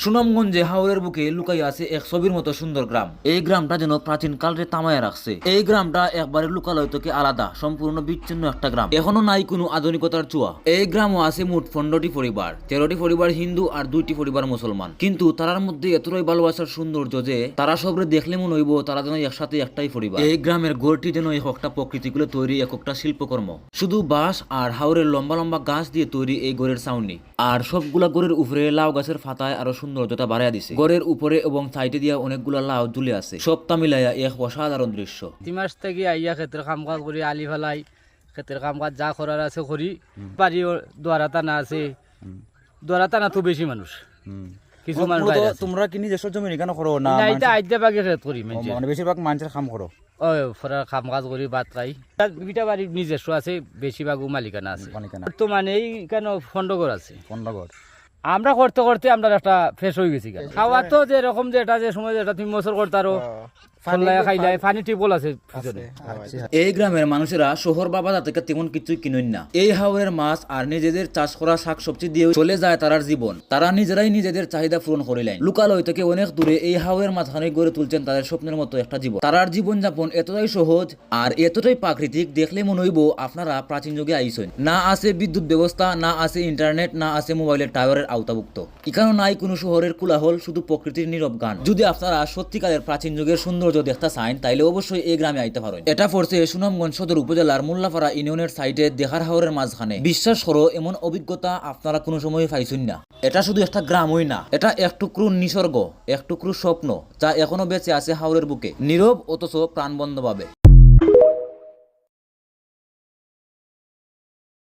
সুনামগঞ্জে হাওরের বুকে লুকাই আছে এক ছবির মতো সুন্দর গ্রাম। এই গ্রামটা যেন প্রাচীন কালরে তামায়া রাখছে। এই গ্রামটা একবারে লুকালয় থেকে আলাদা, সম্পূর্ণ বিচ্ছিন্ন একটা গ্রাম। এখনো নাই কোনো আধুনিকতার ছোঁয়া। এই গ্রামও আছে মোট 15টি পরিবার, 13টি পরিবার হিন্দু আর 2টি পরিবার মুসলমান। কিন্তু তারার মধ্যে এতটাই ভালোবাসার সৌন্দর্য যে তারা সবরে দেখলে মনে হইব তারা যেন একসাথে একটাই পরিবার। এই গ্রামের গড়টি যেন একটা প্রকৃতিগুলো তৈরি একটা শিল্পকর্ম। শুধু বাঁশ আর হাওরের লম্বা লম্বা গাছ দিয়ে তৈরি এই গড়ের ছাউনি, আর সবগুলা গড়ের উপরে লাউ গাছের পাতায় আরো সৌন্দর্যতা বাড়াইয়া দিছে। গড়ের উপরে এবং সাইডে দিয়া অনেকগুলা লাউ ঝুলে আছে। সবটা মিলাইয়া এক অসাধারণ দৃশ্য। তিমাস থেকে আইয়া ক্ষেতের কাম কাজ করি, আলি ফেলাই ক্ষেতের কাম কাজ যা করার আছে করি। বাড়ি দ্বারা টানা আছে, দ্বারা টানা তো বেশি মানুষ, কিছু মানুষ তোমরা কি নিজস্ব জমি এখানে করো না? এটা আইতে বাকি ক্ষেত করি, মানে বেশিরভাগ মানুষের কাম করো? ওই ফরার কাম কাজ করি, ভাত খাই। দুইটা বাড়ি নিজস্ব আছে, বেশিরভাগও মালিকানা আছে। তো মানে এই কেন ফন্ডগর আছে, পন্ডগর আমরা করতে করতে আমরা একটা ফ্রেশ হয়ে গেছি। খাওয়া তো যে রকম যেটা যে সময় যেটা তুমি মোসর করতারো খাইলাই, পানি টিউবওয়েল আছে। এই গ্রামের মানুষেরা শহর বা বাজার থেকে তেমন কিছুই কিনেন না। এই হাওরের মাছ আর নিজেদের চাষ করা শাকসবজি দিয়ে চলে যায় তারার জীবন। তারা নিজেরাই নিজেদের চাহিদা পূরণ করিলেন। লোকালয় থেকে অনেক দূরে এই হাওরের মাঝখানে গড়ে তুলছেন তাদের স্বপ্নের মতো একটা জীবন। তারার জীবনযাপন এতটাই সহজ আর এতটাই প্রাকৃতিক, দেখলে মনে হইব আপনারা প্রাচীন যুগে আইসেন। না আছে বিদ্যুৎ ব্যবস্থা, না আছে ইন্টারনেট, না আছে মোবাইলের টাওয়ারের আওতাভুক্ত। এখানে নাই কোনো শহরের কোলাহল, শুধু প্রকৃতির নীরব গান। যদি আপনারা সত্যিকারের প্রাচীন যুগের সৌন্দর্য দেখতে চান তাইলে অবশ্যই এই গ্রামে আইতে পারেন। এটা পড়ছে সুনামগঞ্জ সদর উপজেলার মোল্লাপাড়া ইউনিয়নের সাইডে দেখার হাওরের মাঝখানে। বিশ্বাস করো, এমন অভিজ্ঞতা আপনারা কোনো সময় পাইছেন না। এটা শুধু একটা গ্রামই না, এটা এক টুকরো নিসর্গ, এক টুকরো স্বপ্ন যা এখনো বেঁচে আছে হাওরের বুকে, নীরব অথচ প্রাণবন্ধ ভাবে।